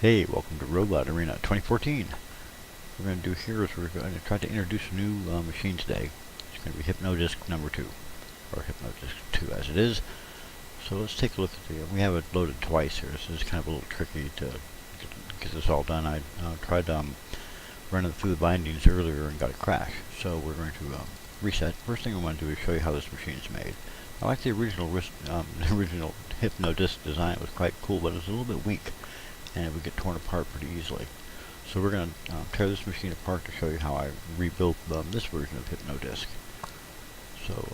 Hey, welcome to Robot Arena 2014. What we're going to do here is we're going to try to introduce a new machine today. It's going to be HypnoDisc number 2, or HypnoDisc 2 as it is. So let's take a look at the, we have it loaded twice here, so it's kind of a little tricky to get this all done. I tried running through the bindings earlier and got a crash, so we're going to reset. First thing I want to do is show you how this machine is made. I like the original HypnoDisc design. It was quite cool, but it was a little bit weak, and it would get torn apart pretty easily. So we're going to tear this machine apart to show you how I rebuilt this version of HypnoDisc. So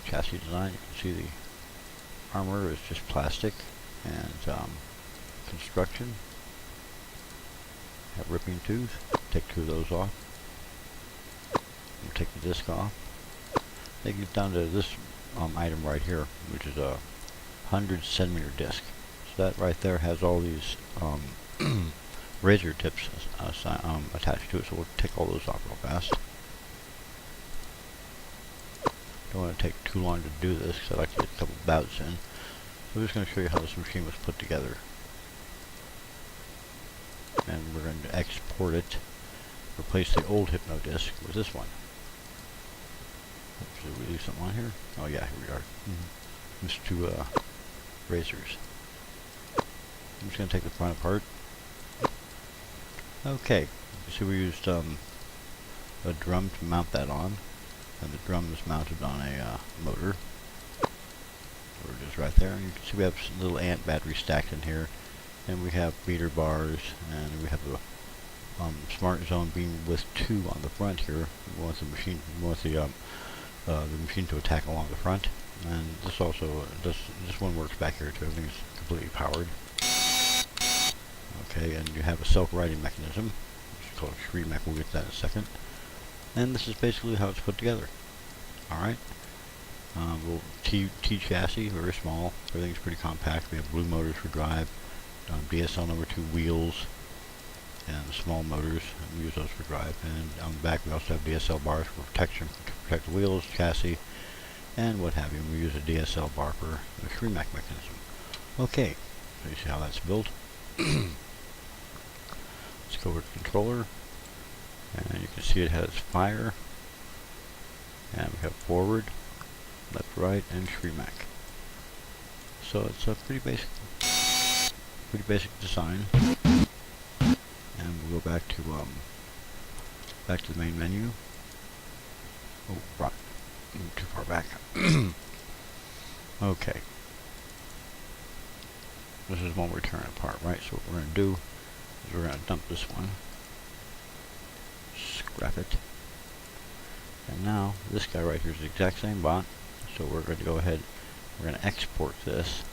chassis design, you can see the armor is just plastic, and construction, have ripping tooth, take 2 of those off, we'll take the disc off. Then get down to this item right here, which is a 100cm disc. So that right there has all these razor tips attached to it, so we'll take all those off real fast. Don't want to take too long to do this because I like to get a couple bouts in. So I'm just going to show you how this machine was put together. And we're going to export it, replace the old HypnoDisc with this one. Should we leave something on here? Oh yeah, here we are. Just 2 razors. I'm just going to take the front apart. Okay, you see we used a drum to mount that on, and the drum is mounted on a motor. Or it is right there, and you can see we have some little ant batteries stacked in here, and we have meter bars, and we have a smart zone beam with 2 on the front here. We want the machine, the machine to attack along the front, and this also this one works back here too. Everything's completely powered. Okay, and you have a self-righting mechanism, which is called a Shriek. We'll get to that in a second. And this is basically how it's put together. Alright. T chassis, very small. Everything's pretty compact. We have blue motors for drive, DSL number 2 wheels, and small motors. We use those for drive. And on the back we also have DSL bars for protection, to protect the wheels, chassis, and what have you. We use a DSL bar for the Shriek mechanism. Okay, so you see how that's built. Let's go over to controller, and you can see it has fire, and we have forward, left, right, and Shriek. So it's a pretty basic design. And we'll go back to the main menu. Oh, right, too far back. Okay. This is one we're tearing apart, right? So what we're going to do is we're going to dump this one, scrap it, and now this guy right here is the exact same bot. So we're going to go ahead, we're going to export this,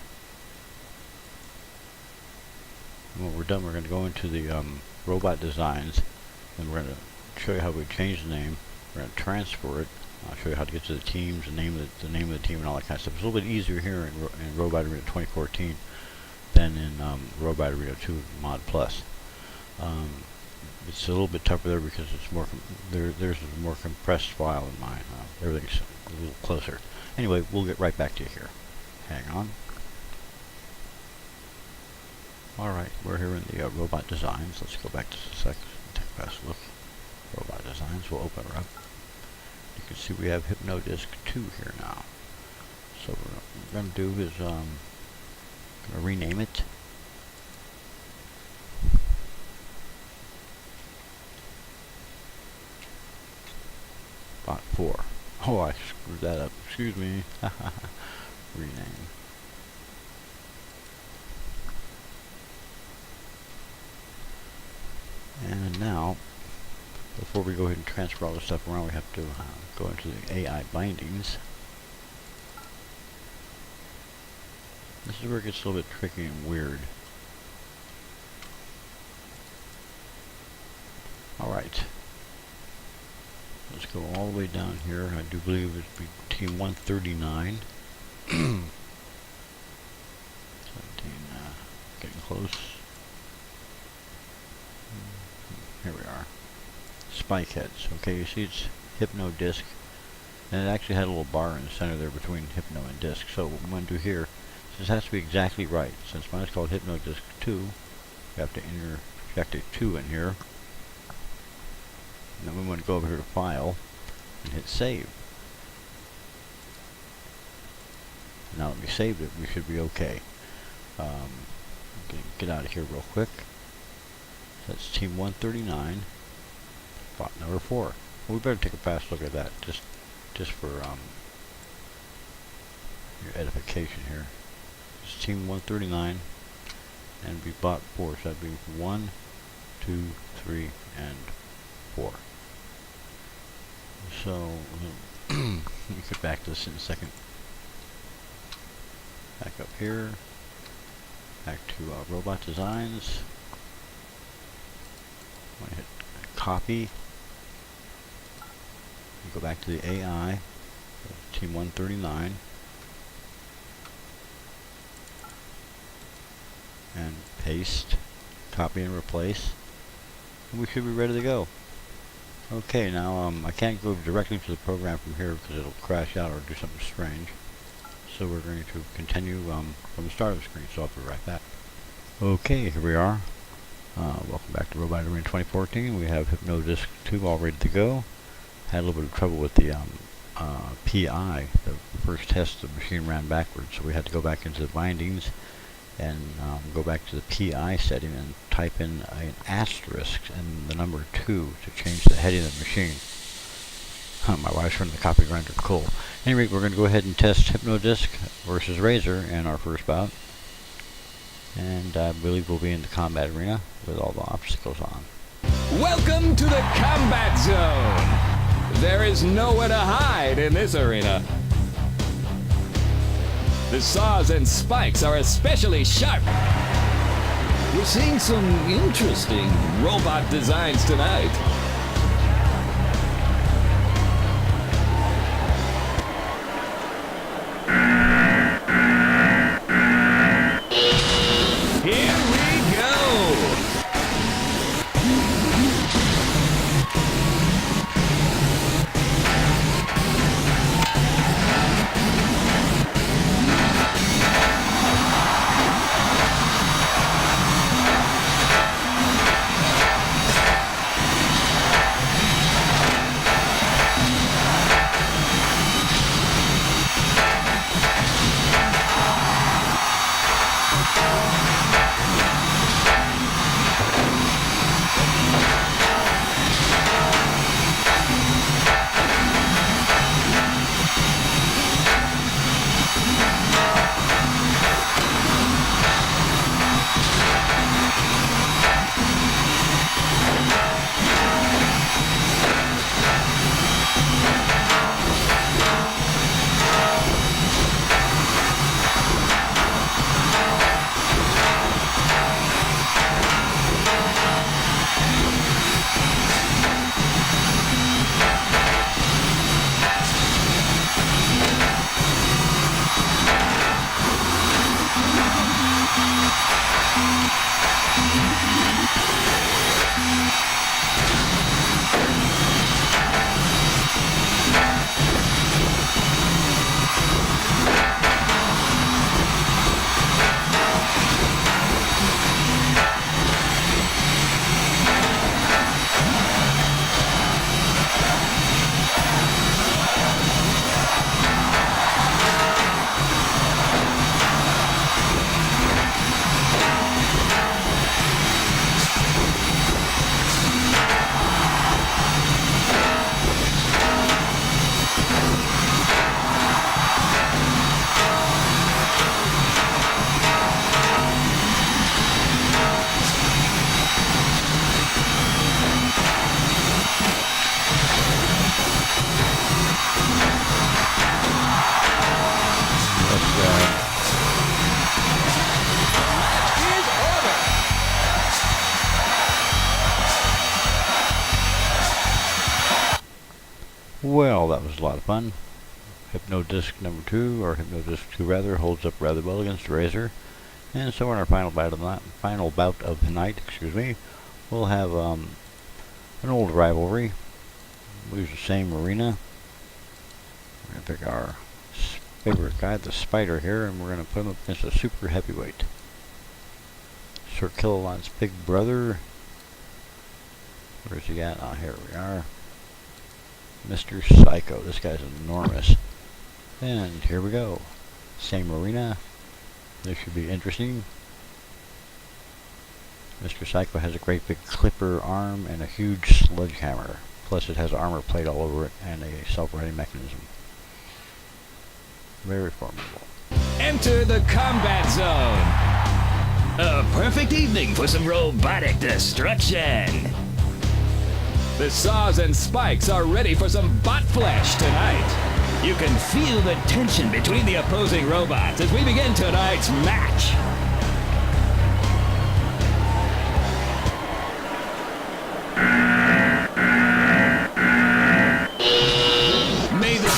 and when we're done we're going to go into the robot designs, and we're going to show you how we change the name. We're going to transfer it. I'll show you how to get to the teams, the name of the team, and all that kind of stuff. It's a little bit easier here in Robot Arena 2014 than in Robot Arena 2 Mod Plus. It's a little bit tougher there because it's more there's a more compressed file than mine. Everything's a little closer. Anyway, we'll get right back to you here. Hang on. Alright, we're here in the robot designs. Let's go back to the section and take a fast look. Robot designs, we'll open her up. You can see we have HypnoDisc 2 here now. So what we're going to do is going to rename it. Bot 4. Oh, I screwed that up. Excuse me. Rename. And now, before we go ahead and transfer all this stuff around, we have to go into the AI bindings. This is where it gets a little bit tricky and weird. Alright. Let's go all the way down here. I do believe it's team 139. 17, getting close. Here we are. Spike heads. Okay, you see it's HypnoDisc, and it actually had a little bar in the center there between Hypno and Disc. So what I'm going to do here, this has to be exactly right. Since mine is called HypnoDisc 2, we have to interject a 2 in here. And then we want to go over here to File and hit Save. Now that we saved it, we should be okay. Get out of here real quick. So that's Team 139, bot number 4. Well, we better take a fast look at that, just for your edification here. It's Team 139, and we bought 4, so that'd be 1, 2, 3, and 4. So let me get back to this in a second. Back up here, back to robot designs. I'm going to hit copy. We go back to the AI, Team 139, and paste, copy and replace, and we should be ready to go. Okay, now I can't go directly to the program from here because it'll crash out or do something strange. So we're going to continue from the start of the screen, so I'll be right back. Okay, here we are. Welcome back to Robot Arena 2014. We have Hypnodisc 2 all ready to go. Had a little bit of trouble with the PI. The first test, the machine ran backwards, so we had to go back into the bindings and go back to the PI setting and type in an asterisk and the number 2 to change the heading of the machine. My wife's running the copy grinder. Cool. Anyway, we're going to go ahead and test Hypnodisc versus Razor in our first bout. And I believe we'll be in the combat arena with all the obstacles on. Welcome to the combat zone. There is nowhere to hide in this arena. The saws and spikes are especially sharp. We're seeing some interesting robot designs tonight. Well, that was a lot of fun. Hypnodisc number 2, or Hypnodisc 2 rather, holds up rather well against Razor. And so in our final bout of the night, we'll have an old rivalry. We use the same arena. We're going to pick our favorite guy, the Spider here, and we're going to put him up against a super heavyweight. Sir Kilowat's big brother. Where's he at? Oh, here we are. Mr. Psycho. This guy's enormous. And here we go. Same arena. This should be interesting. Mr. Psycho has a great big clipper arm and a huge sledgehammer. Plus it has armor plate all over it and a self-righting mechanism. Very formidable. Enter the combat zone. A perfect evening for some robotic destruction. The saws and spikes are ready for some bot flesh tonight. You can feel the tension between the opposing robots as we begin tonight's match. May the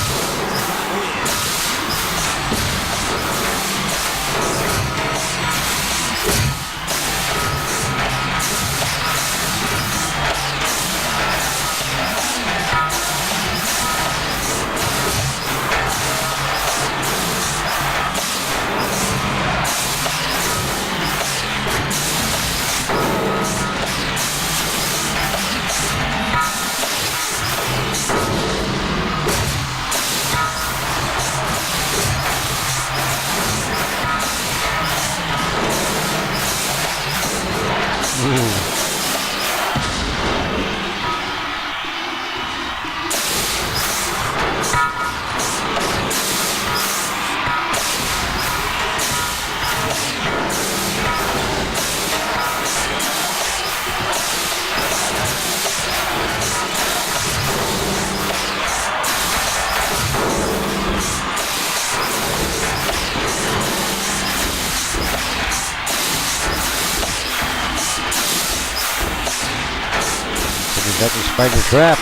Got the spider trapped.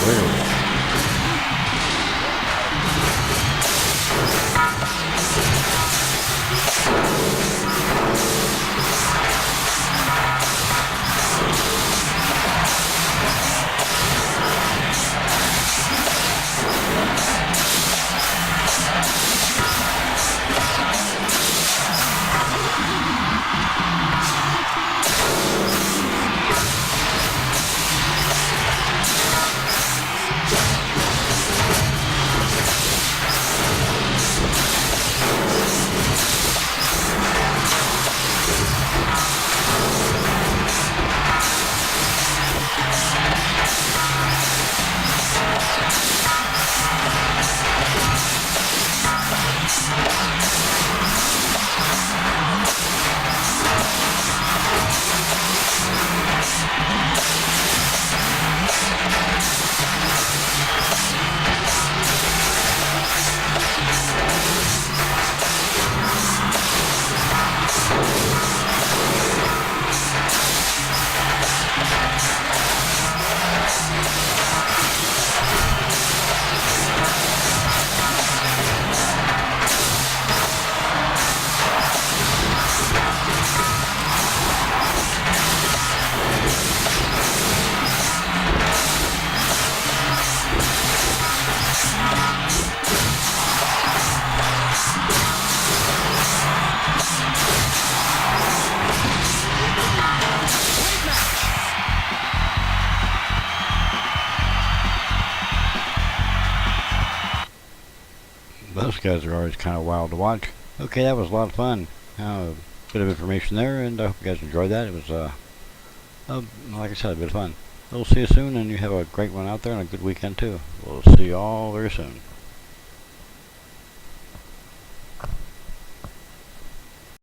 Weird. Those guys are always kind of wild to watch. Okay, that was a lot of fun. A bit of information there, and I hope you guys enjoyed that. It was, like I said, a bit of fun. We'll see you soon, and you have a great one out there and a good weekend too. We'll see you all very soon.